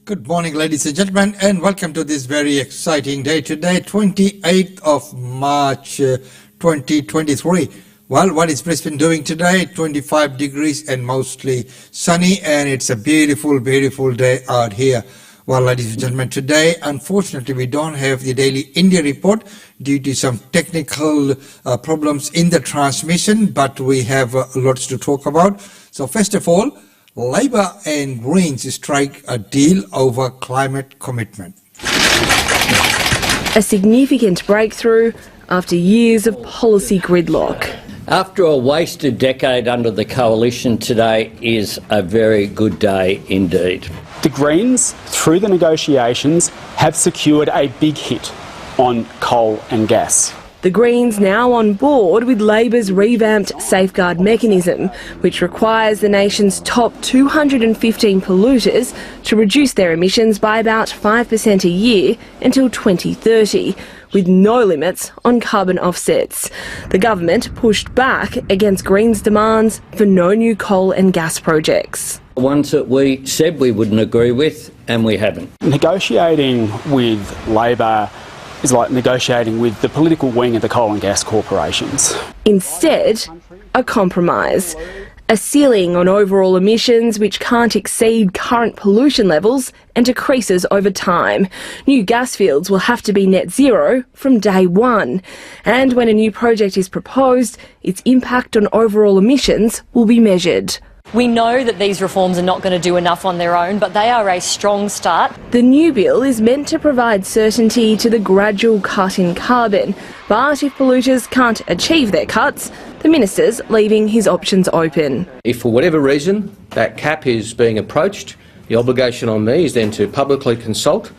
Good morning, ladies and gentlemen, and welcome to this very exciting day today, 28th of March 2023. Well, what is Brisbane doing today? 25 degrees and mostly sunny, and it's a beautiful, beautiful day out here. Well, ladies and gentlemen, today, unfortunately, we don't have the daily India report due to some technical problems in the transmission, but we have lots to talk about. So first of all, Labor and Greens strike a deal over climate commitment. A significant breakthrough after years of policy gridlock. After a wasted decade under the coalition, today is a very good day indeed. The Greens, through the negotiations, have secured a big hit on coal and gas. The Greens now on board with Labor's revamped safeguard mechanism, which requires the nation's top 215 polluters to reduce their emissions by about 5% a year until 2030, with no limits on carbon offsets. The government pushed back against Greens' demands for no new coal and gas projects. Ones that we said we wouldn't agree with, and we haven't. Negotiating with Labor is like negotiating with the political wing of the coal and gas corporations. Instead, a compromise. A ceiling on overall emissions which can't exceed current pollution levels and decreases over time. New gas fields will have to be net zero from day one. And when a new project is proposed, its impact on overall emissions will be measured. We know that these reforms are not going to do enough on their own, but they are a strong start. The new bill is meant to provide certainty to the gradual cut in carbon, but if polluters can't achieve their cuts, the minister's leaving his options open. If for whatever reason that cap is being approached, the obligation on me is then to publicly consult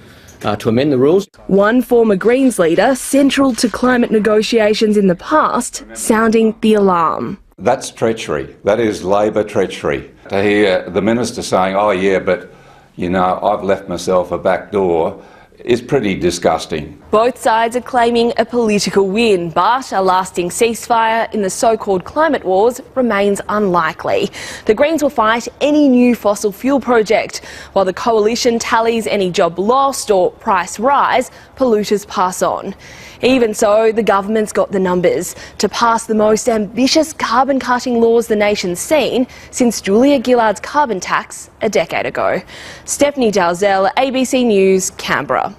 to amend the rules. One former Greens leader, central to climate negotiations in the past, sounding the alarm. That's treachery. That is Labor treachery. To hear the minister saying, oh yeah, but you know, I've left myself a back door, is pretty disgusting. Both sides are claiming a political win, but a lasting ceasefire in the so-called climate wars remains unlikely. The Greens will fight any new fossil fuel project, while the coalition tallies any job lost or price rise, polluters pass on. Even so, the government's got the numbers to pass the most ambitious carbon-cutting laws the nation's seen since Julia Gillard's carbon tax a decade ago. Stephanie Dalzell, ABC News, Canberra.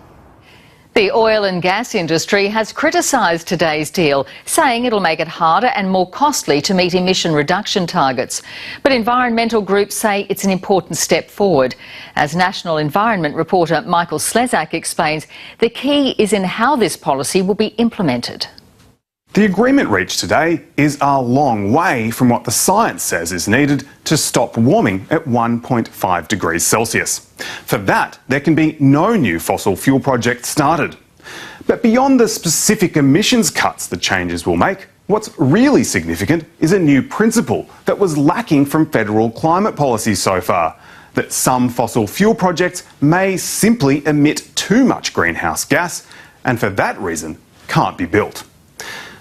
The oil and gas industry has criticised today's deal, saying it'll make it harder and more costly to meet emission reduction targets. But environmental groups say it's an important step forward. As National Environment reporter Michael Slezak explains, the key is in how this policy will be implemented. The agreement reached today is a long way from what the science says is needed to stop warming at 1.5 degrees Celsius. For that, there can be no new fossil fuel projects started. But beyond the specific emissions cuts the changes will make, what's really significant is a new principle that was lacking from federal climate policy so far, that some fossil fuel projects may simply emit too much greenhouse gas and for that reason can't be built.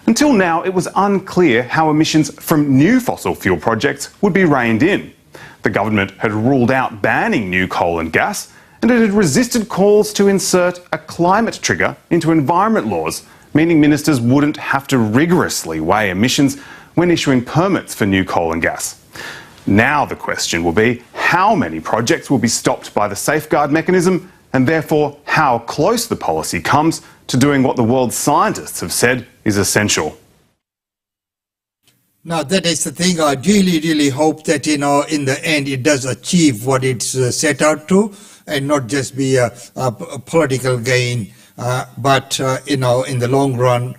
Until now, it was unclear how emissions from new fossil fuel projects would be reined in. The government had ruled out banning new coal and gas, and it had resisted calls to insert a climate trigger into environment laws, meaning ministers wouldn't have to rigorously weigh emissions when issuing permits for new coal and gas. Now the question will be how many projects will be stopped by the safeguard mechanism, and therefore how close the policy comes to doing what the world's scientists have said is essential. Now, that is the thing. I really hope that, in the end, it does achieve what it's set out to and not just be a political gain, but, in the long run,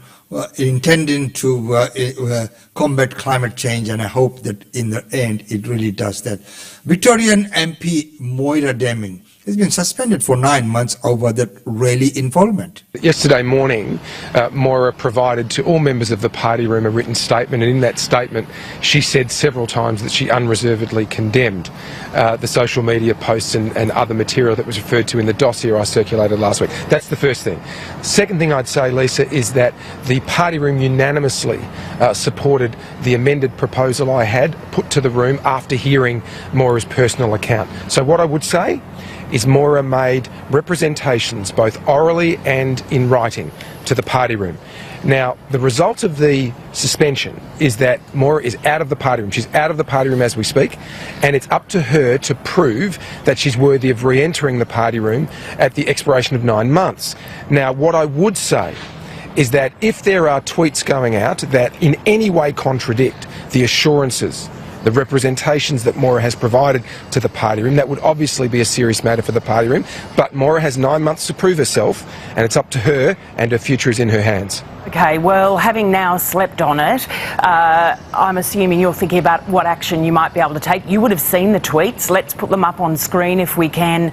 intending to combat climate change, and I hope that in the end it really does that. Victorian MP Moira Deming has been suspended for 9 months over that rally involvement. Yesterday morning, Moira provided to all members of the party room a written statement, and in that statement she said several times that she unreservedly condemned the social media posts and other material that was referred to in the dossier I circulated last week. That's the first thing. Second thing I'd say, Lisa, is that the party room unanimously supported the amended proposal I had put to the room after hearing Moira's personal account. So what I would say is Moira made representations, both orally and in writing, to the party room. Now, the result of the suspension is that Moira is out of the party room. She's out of the party room as we speak, and it's up to her to prove that she's worthy of re-entering the party room at the expiration of 9 months. Now, what I would say is that if there are tweets going out that in any way contradict the assurances, the representations that Moira has provided to the party room, that would obviously be a serious matter for the party room. But Moira has 9 months to prove herself, and it's up to her, and her future is in her hands. Okay, well, having now slept on it, I'm assuming you're thinking about what action you might be able to take. You would have seen the tweets. Let's put them up on screen if we can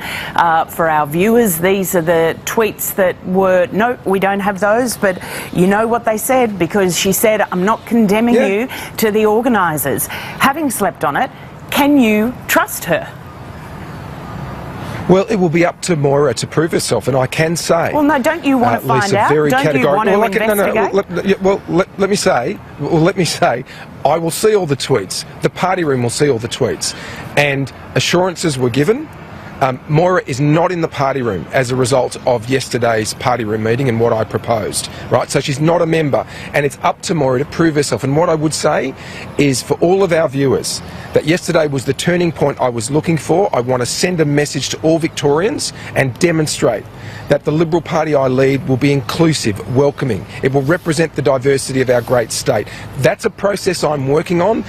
for our viewers. These are the tweets that were... No, we don't have those, but you know what they said, because she said, I'm not condemning you, to the organisers. Having slept on it, can you trust her? Well, it will be up to Moira to prove herself, and I can say... Well, no, don't you want to find Lisa, out? Very don't you want to investigate? Let me say, I will see all the tweets. The party room will see all the tweets. And assurances were given. Moira is not in the party room as a result of yesterday's party room meeting and what I proposed, right? So she's not a member, and it's up to Moira to prove herself. And what I would say is, for all of our viewers, that yesterday was the turning point I was looking for. I want to send a message to all Victorians and demonstrate that the Liberal Party I lead will be inclusive, welcoming. It will represent the diversity of our great state. That's a process I'm working on.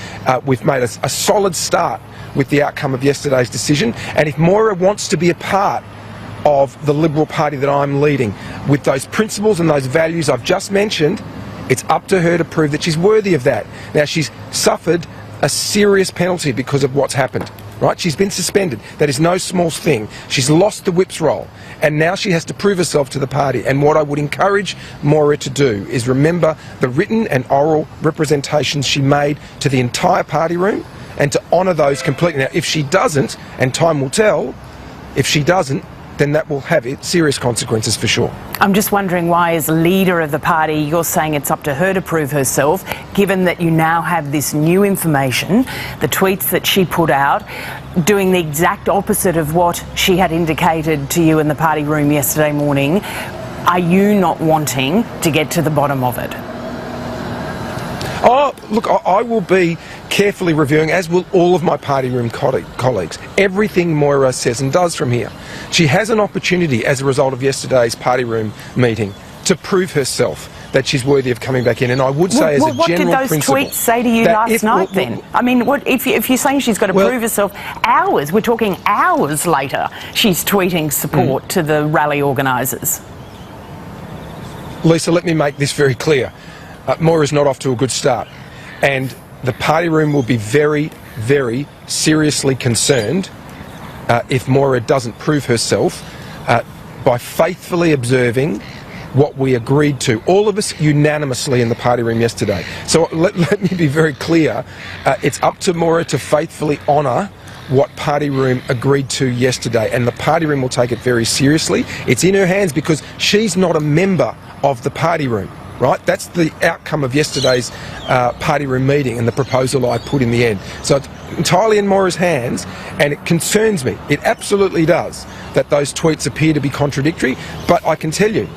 We've made a solid start with the outcome of yesterday's decision, and if Moira wants to be a part of the Liberal Party that I'm leading with those principles and those values I've just mentioned, it's up to her to prove that she's worthy of that. Now, she's suffered a serious penalty because of what's happened, right? She's been suspended. That is no small thing. She's lost the whip's roll, and now she has to prove herself to the party. And what I would encourage Moira to do is remember the written and oral representations she made to the entire party room, and to honour those completely. Now, if she doesn't, and time will tell, if she doesn't, then that will have serious consequences for sure. I'm just wondering why, as leader of the party, you're saying it's up to her to prove herself, given that you now have this new information, the tweets that she put out, doing the exact opposite of what she had indicated to you in the party room yesterday morning. Are you not wanting to get to the bottom of it? Oh, look, I will be carefully reviewing, as will all of my party room colleagues, everything Moira says and does from here. She has an opportunity, as a result of yesterday's party room meeting, to prove herself that she's worthy of coming back in. And I would say, as a general principle... What did those tweets say to you last night, then? I mean, if you're saying she's got to prove herself, hours, we're talking hours later, she's tweeting support to the rally organisers. Lisa, let me make this very clear. Moira's not off to a good start, and the party room will be very, very seriously concerned if Moira doesn't prove herself by faithfully observing what we agreed to, all of us unanimously in the party room yesterday. So let me be very clear, it's up to Moira to faithfully honour what party room agreed to yesterday, and the party room will take it very seriously. It's in her hands because she's not a member of the party room. Right, that's the outcome of yesterday's party room meeting and the proposal I put in the end. So it's entirely in Moira's hands, and it concerns me. It absolutely does that those tweets appear to be contradictory. But I can tell you,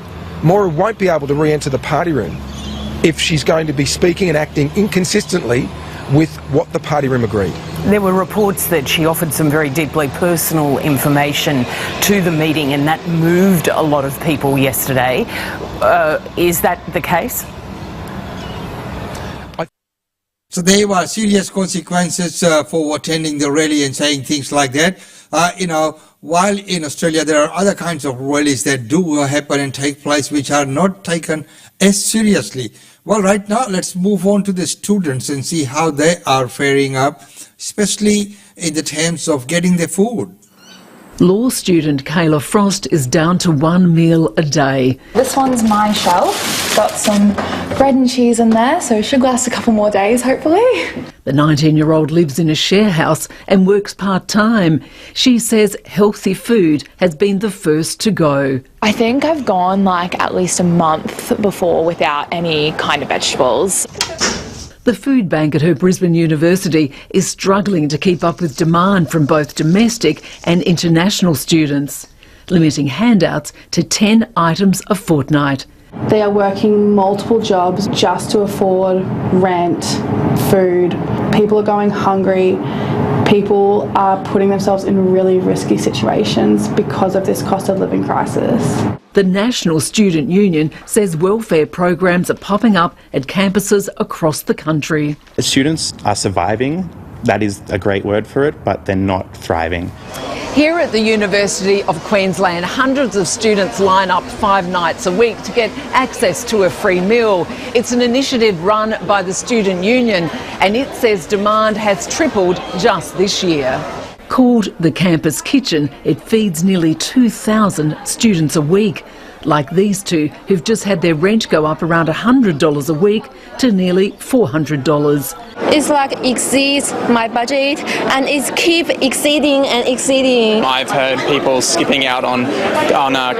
Moira won't be able to re-enter the party room if she's going to be speaking and acting inconsistently with what the party room agreed. There were reports that she offered some very deeply personal information to the meeting, and that moved a lot of people yesterday. Is that the case? So there were serious consequences for attending the rally and saying things like that. While in Australia there are other kinds of rallies that do happen and take place which are not taken as seriously. Well, right now, let's move on to the students and see how they are faring up, especially in the terms of getting their food. Law student Kayla Frost is down to one meal a day. This one's my shelf. Got some bread and cheese in there, so it should last a couple more days, hopefully. The 19-year-old lives in a share house and works part-time. She says healthy food has been the first to go. I think I've gone like at least a month before without any kind of vegetables. The food bank at her Brisbane University is struggling to keep up with demand from both domestic and international students, limiting handouts to 10 items a fortnight. They are working multiple jobs just to afford rent, food. People are going hungry. People are putting themselves in really risky situations because of this cost of living crisis. The National Student Union says welfare programs are popping up at campuses across the country. Students are surviving. That is a great word for it, but they're not thriving. Here at the University of Queensland, hundreds of students line up 5 nights a week to get access to a free meal. It's an initiative run by the Student Union, and it says demand has tripled just this year. Called the Campus Kitchen, it feeds nearly 2,000 students a week, like these two who've just had their rent go up around $100 a week to nearly $400. It's like exceeds my budget, and it's keep exceeding and exceeding. I've heard people skipping out on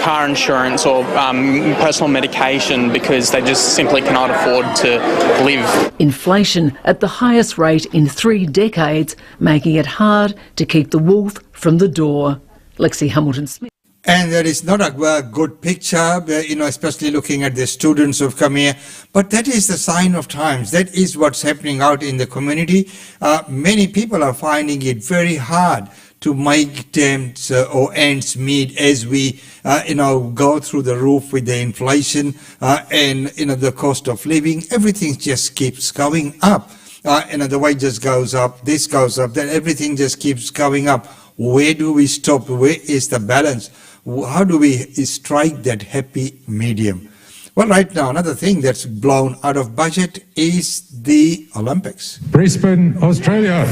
car insurance or personal medication because they just simply cannot afford to live. Inflation at the highest rate in 3 decades, making it hard to keep the wolf from the door. Lexi Hamilton-Smith. And that is not a good picture, especially looking at the students who've come here. But that is the sign of times. That is what's happening out in the community. Many people are finding it very hard to make or ends meet as we, go through the roof with the inflation and, the cost of living. Everything just keeps going up. The wages goes up, this goes up, then everything just keeps going up. Where do we stop? Where is the balance? How do we strike that happy medium? Well, right now, another thing that's blown out of budget is the Olympics. Brisbane, Australia.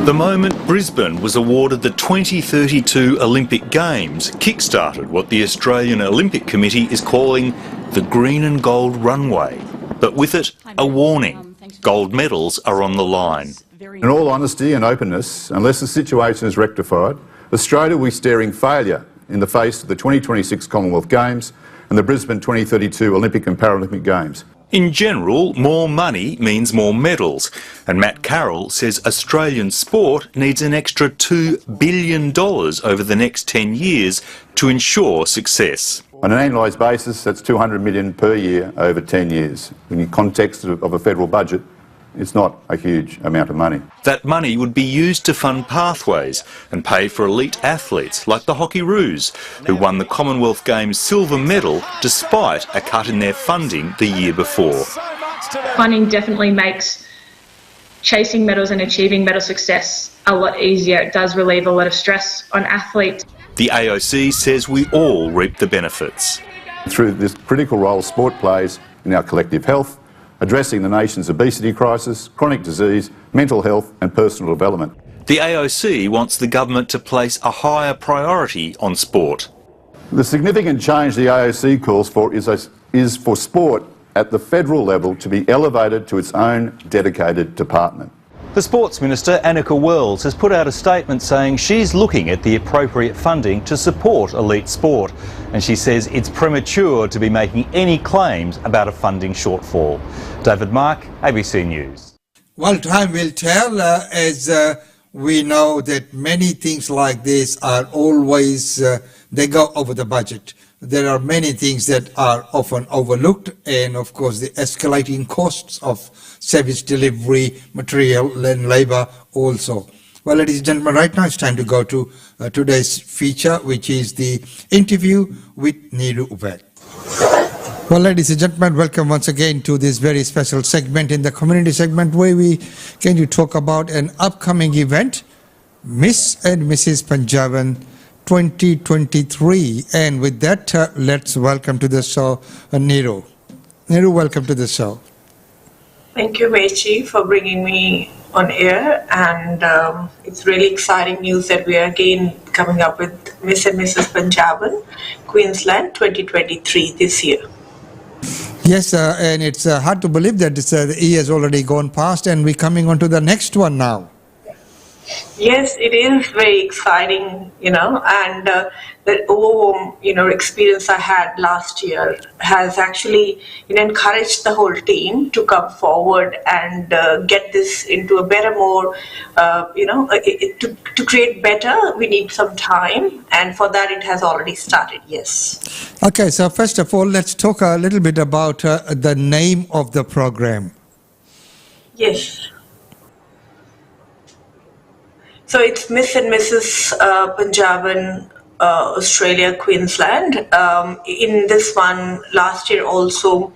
The moment Brisbane was awarded the 2032 Olympic Games kick-started what the Australian Olympic Committee is calling the green and gold runway. But with it, a warning. Gold medals are on the line. In all honesty and openness, unless the situation is rectified, Australia will be staring failure in the face of the 2026 Commonwealth Games and the Brisbane 2032 Olympic and Paralympic Games. In general, more money means more medals, and Matt Carroll says Australian sport needs an extra $2 billion over the next 10 years to ensure success. On an annualised basis, that's $200 million per year over 10 years. In the context of a federal budget, it's not a huge amount of money. That money would be used to fund pathways and pay for elite athletes like the Hockeyroos, who won the Commonwealth Games silver medal despite a cut in their funding the year before. Funding definitely makes chasing medals and achieving medal success a lot easier. It does relieve a lot of stress on athletes. The AOC says we all reap the benefits. Through this critical role sport plays in our collective health, addressing the nation's obesity crisis, chronic disease, mental health and personal development. The AOC wants the government to place a higher priority on sport. The significant change the AOC calls for is for sport at the federal level to be elevated to its own dedicated department. The Sports Minister, Annika Wells, has put out a statement saying she's looking at the appropriate funding to support elite sport, and she says it's premature to be making any claims about a funding shortfall. David Mark, ABC News. Well, time will tell, as we know that many things like this are always, they go over the budget. There are many things that are often overlooked, and of course the escalating costs of service delivery, material and labour also. Well, ladies and gentlemen, right now it's time to go to today's feature, which is the interview with Neeru Virk. Well, ladies and gentlemen, welcome once again to this very special segment in the community segment where we can talk about an upcoming event, Miss and Mrs. Punjaban 2023. And with that, let's welcome to the show Neeru. Neeru, welcome to the show. Thank you, Mechi, for bringing me on air. And it's really exciting news that we are again coming up with Miss and Mrs. Punjaban, Queensland 2023 this year. Yes, and it's hard to believe that the year has already gone past and we're coming on to the next one now. Yes, it is very exciting, and the overall, experience I had last year has actually, encouraged the whole team to come forward and get this into a better, more, to create better, we need some time, and for that it has already started, yes. Okay, so first of all, let's talk a little bit about the name of the program. Yes. So it's Miss and Mrs. Punjaban, Australia, Queensland. In this one, last year also,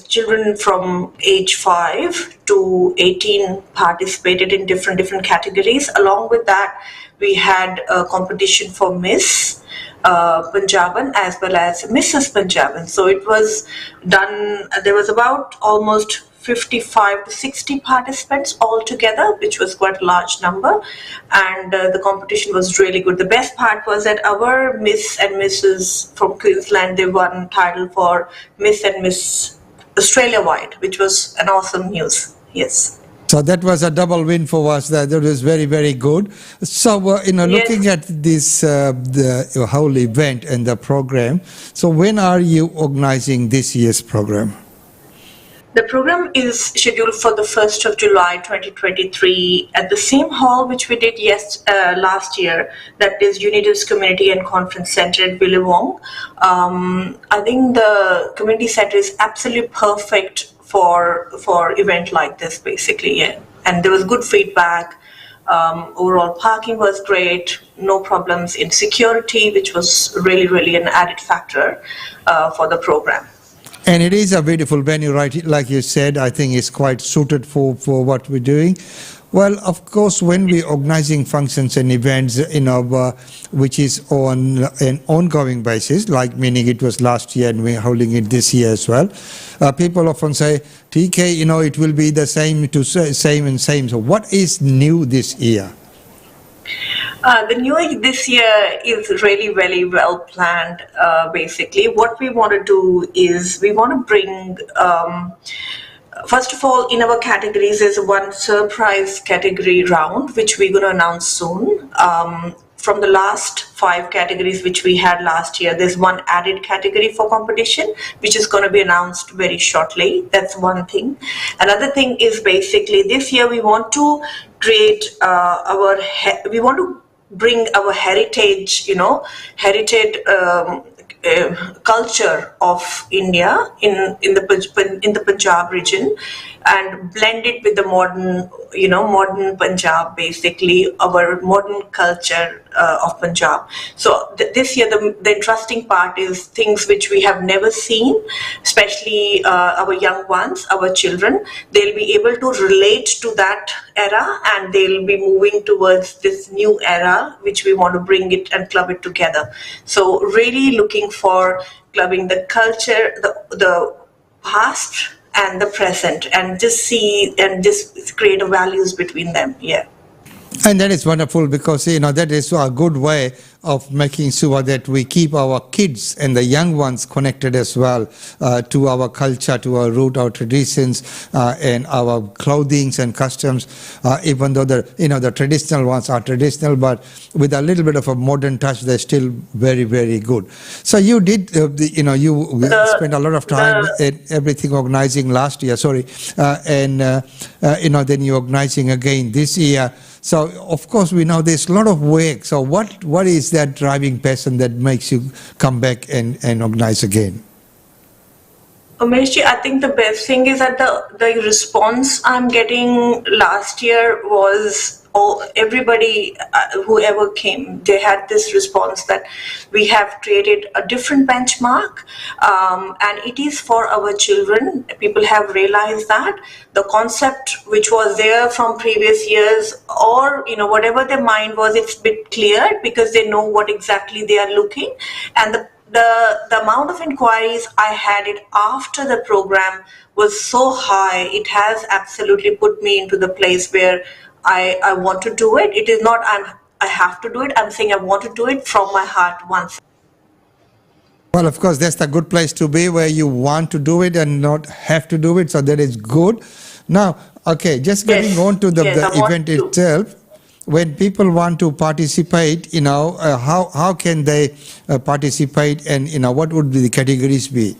children from age 5 to 18 participated in different categories. Along with that, we had a competition for Miss Punjaban as well as Mrs. Punjaban. So it was done, there was about almost 55 to 60 participants altogether, which was quite a large number, and the competition was really good. The best part was that our Miss and Mrs. from Queensland, they won title for Miss and Miss Australia-wide, which was an awesome news, yes. So that was a double win for us. That was very, very good. So, looking at this, the whole event and the program, so when are you organizing this year's program? The program is scheduled for the 1st of July 2023 at the same hall which we did last year, that is Unidos Community and Conference Center at Willawong. I think the community center is absolutely perfect for event like this, basically, yeah. And there was good feedback. Overall parking was great, no problems in security, which was really an added factor for the program. And it is a beautiful venue, right? Like you said, I think it's quite suited for what we're doing. Well, of course, when we're organizing functions and events, which is on an ongoing basis, like meaning it was last year and we're holding it this year as well, people often say, TK, it will be the same and same. So what is new this year? The new this year is really very well planned. Basically, what we want to do is we want to bring, first of all, in our categories, there's one surprise category round, which we're going to announce soon. From the last 5 categories which we had last year, there's one added category for competition, which is going to be announced very shortly. That's one thing. Another thing is basically this year we want to create we want to bring our heritage, culture of India in the Punjab region, and blend it with the modern Punjab, basically our modern culture of Punjab. So this year the interesting part is things which we have never seen, especially our young ones, our children. They'll be able to relate to that era, and they'll be moving towards this new era, which we want to bring it and club it together. So really looking for clubbing the culture, the past and the present, and just create a values between them. Yeah. And that is wonderful, because that is a good way of making sure that we keep our kids and the young ones connected as well to our culture, to our root, our traditions, and our clothings and customs. Even though the traditional ones are traditional, but with a little bit of a modern touch, they're still very, very good. So you did, you spent a lot of time in everything organizing last year. And then you're organizing again this year. So, of course, we know there's a lot of work. So what is that driving passion that makes you come back and organize again? Umeshji, I think the best thing is that the response I'm getting last year was everybody, whoever came, they had this response that we have created a different benchmark, and it is for our children. People have realized that the concept which was there from previous years, or whatever their mind was, it's a bit cleared because they know what exactly they are looking. And the amount of inquiries I had it after the program was so high, it has absolutely put me into the place where I want to do it. It is not I have to do it. I'm saying I want to do it from my heart once. Well, of course, that's a good place to be, where you want to do it and not have to do it. So that is good. Now, Okay, just getting on to the event itself. When people want to participate, how can they participate, and what would the categories be?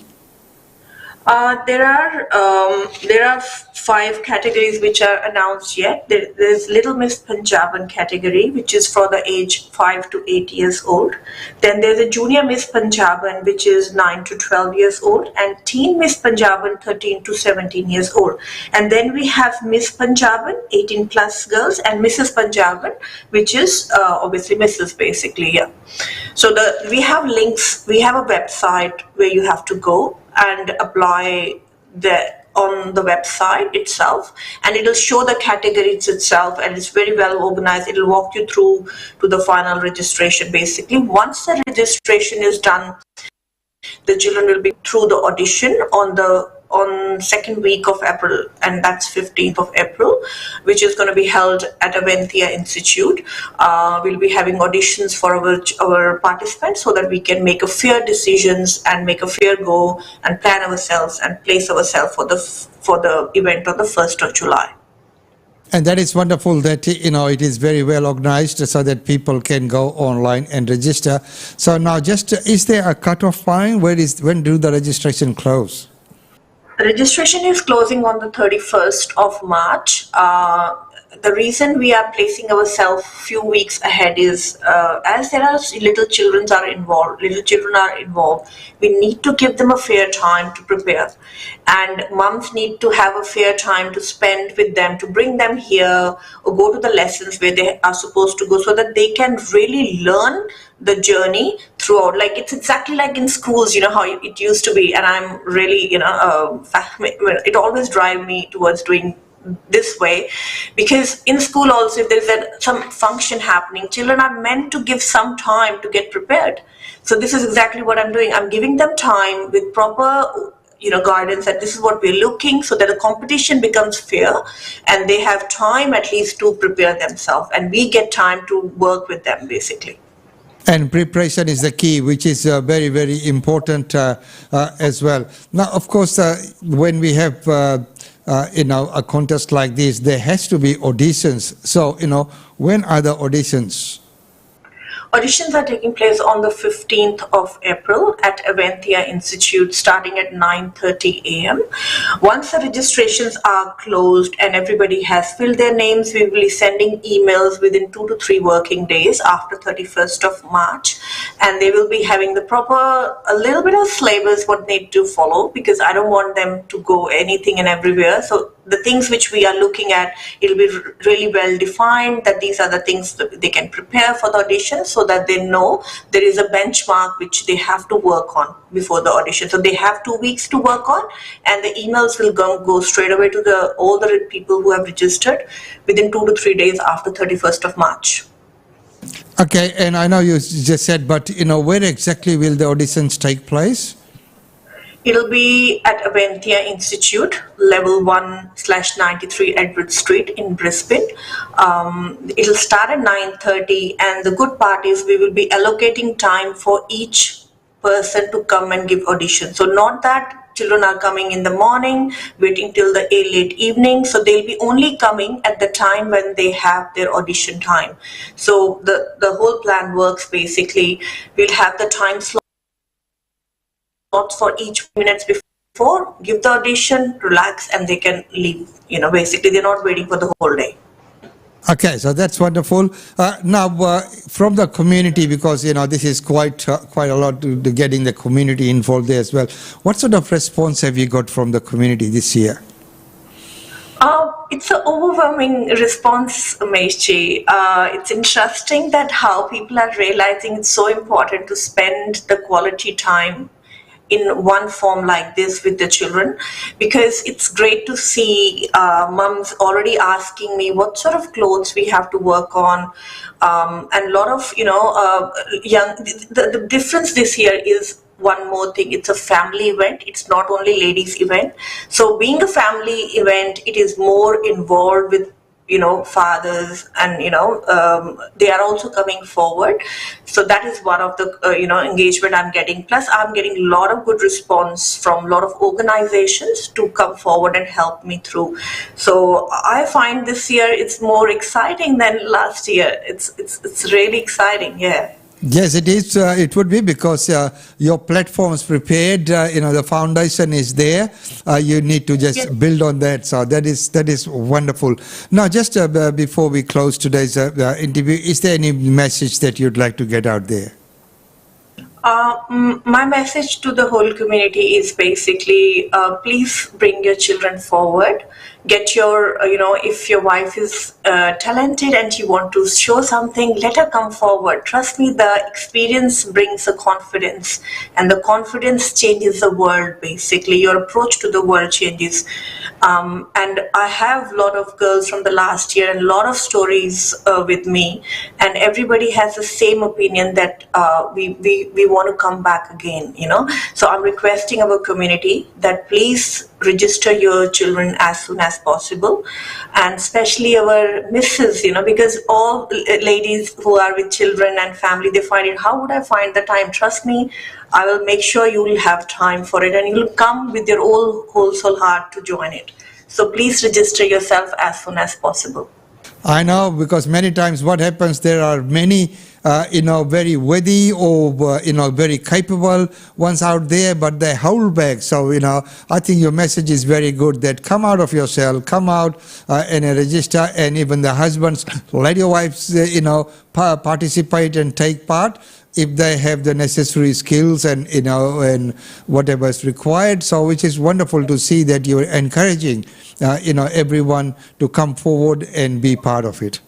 There are 5 categories which are announced yet. There's Little Miss Punjaban category, which is for the age 5 to 8 years old. Then there's a Junior Miss Punjaban, which is 9 to 12 years old, and Teen Miss Punjaban, 13 to 17 years old. And then we have Miss Punjaban, 18 plus girls, and Mrs. Punjaban, which is obviously Mrs. basically, yeah. So we have links, we have a website where you have to go and apply on the website itself, and it'll show the categories itself, and it's very well organized. It'll walk you through to the final registration basically. Once the registration is done, the children will be through the audition on second week of April, and that's 15th of April, which is going to be held at Aventhia Institute. We'll be having auditions for our participants so that we can make a fair decisions and make a fair go and plan ourselves and place ourselves for the event on the 1st of July. And that is wonderful that it is very well organized so that people can go online and register. So now, is there a cutoff time? When do the registration close? Registration is closing on the 31st of March. The reason we are placing ourselves few weeks ahead is as there are little children are involved, we need to give them a fair time to prepare, and moms need to have a fair time to spend with them, to bring them here or go to the lessons where they are supposed to go, so that they can really learn the journey throughout. Like it's exactly like in schools, how it used to be, and I'm really, it always drives me towards doing this way, because in school also, if there's some function happening, children are meant to give some time to get prepared. So this is exactly what I'm doing. I'm giving them time with proper guidance, that this is what we're looking, so that the competition becomes fair and they have time at least to prepare themselves, and we get time to work with them basically. And preparation is the key, which is very, very important as well. Now, of course, when we have a contest like this, there has to be auditions. So, when are the auditions? Auditions are taking place on the 15th of April at Aventhia Institute, starting at 9:30 a.m. Once the registrations are closed and everybody has filled their names, we will be sending emails within 2 to 3 working days after 31st of March. And they will be having a little bit of syllabus what they need to follow, because I don't want them to go anything and everywhere. So the things which we are looking at, it'll be really well defined, that these are the things that they can prepare for the audition, so that they know there is a benchmark which they have to work on before the audition. So they have 2 weeks to work on, and the emails will go straight away to all the people who have registered within 2 to 3 days after 31st of March. Okay, and I know you just said, but where exactly will the auditions take place? It'll be at Aventhia Institute, level 1/93 Edward Street in Brisbane. It'll start at 9:30, and the good part is we will be allocating time for each person to come and give audition. So not that children are coming in the morning, waiting till the late evening. So they'll be only coming at the time when they have their audition time. So the whole plan works basically. We'll have the time slots for each minutes before, give the audition, relax, and they can leave. Basically they're not waiting for the whole day. Okay, so that's wonderful. Now, from the community, because this is quite a lot to getting the community involved there as well. What sort of response have you got from the community this year? It's an overwhelming response, Umesh. It's interesting that how people are realizing it's so important to spend the quality time in one form like this with the children, because it's great to see mums already asking me what sort of clothes we have to work on, and a lot of the difference this year is one more thing. It's a family event. It's not only ladies event. So being a family event, it is more involved with fathers, and they are also coming forward. So that is one of the engagement I'm getting. Plus, I'm getting a lot of good response from a lot of organizations to come forward and help me through. So I find this year it's more exciting than last year. It's really exciting. Yeah. Yes, it is. It would be because your platform is prepared. The foundation is there. You need to just build on that. So that is wonderful. Now, just before we close today's interview, is there any message that you'd like to get out there? My message to the whole community is basically, please bring your children forward. Get your, if your wife is talented and you want to show something, let her come forward. Trust me, the experience brings a confidence, and the confidence changes the world, basically. Your approach to the world changes. And I have a lot of girls from the last year and a lot of stories with me, and everybody has the same opinion that we want to come back again, So I'm requesting our community that please register your children as soon as possible, and especially our misses, because all ladies who are with children and family, they find it, how would I find the time? Trust me, I will make sure you will have time for it, and you will come with your whole soul heart to join it. So please register yourself as soon as possible. I know, because many times what happens, there are many very worthy or very capable ones out there, but they hold back. So I think your message is very good, that come out of yourself, come out and register, and even the husbands, let your wives participate and take part if they have the necessary skills and and whatever is required. So which is wonderful to see that you're encouraging everyone to come forward and be part of it.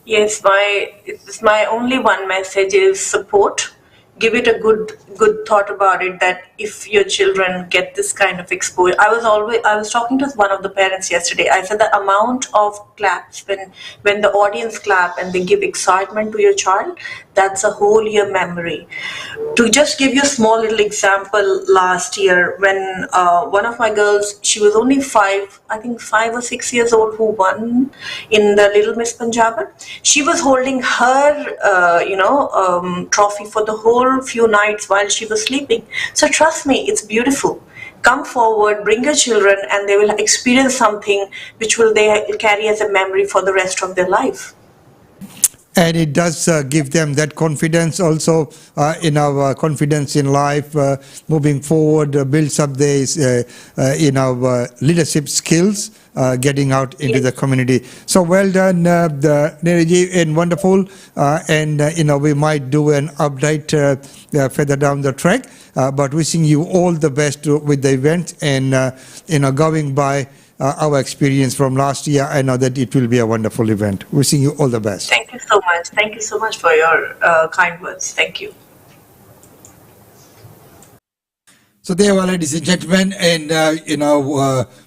Yes, my only one message is support. Give it a good thought about it, that if your children get this kind of exposure. I was talking to one of the parents yesterday. I said the amount of claps when the audience clap and they give excitement to your child, that's a whole year memory. To just give you a small little example, last year when one of my girls, she was only 5 or 6 years old, who won in the Little Miss Punjaban. She was holding her trophy for the whole few nights while she was sleeping. So trust me, it's beautiful. Come forward, bring your children, and they will experience something which will they carry as a memory for the rest of their life. And it does give them that confidence also, confidence in life, moving forward, builds up their, leadership skills, getting out into the community. So well done, Neeru, and wonderful. We might do an update further down the track, but wishing you all the best with the event, and, going by our experience from last year, I know that it will be a wonderful event. Wishing you all the best. Thank you so much. Thank you so much for your kind words. Thank you. So there were, ladies and gentlemen, and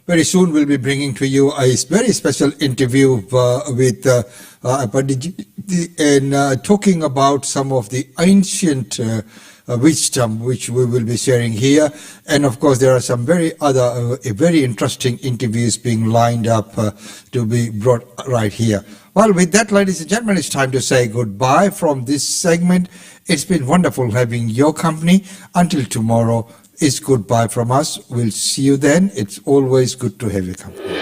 very soon we'll be bringing to you a very special interview with and talking about some of the ancient wisdom which we will be sharing here. And of course there are some very interesting interviews being lined up to be brought right here. Well, with that, ladies and gentlemen, it's time to say goodbye from this segment. It's been wonderful having your company. Until tomorrow, it's goodbye from us. We'll see you then. It's always good to have your company.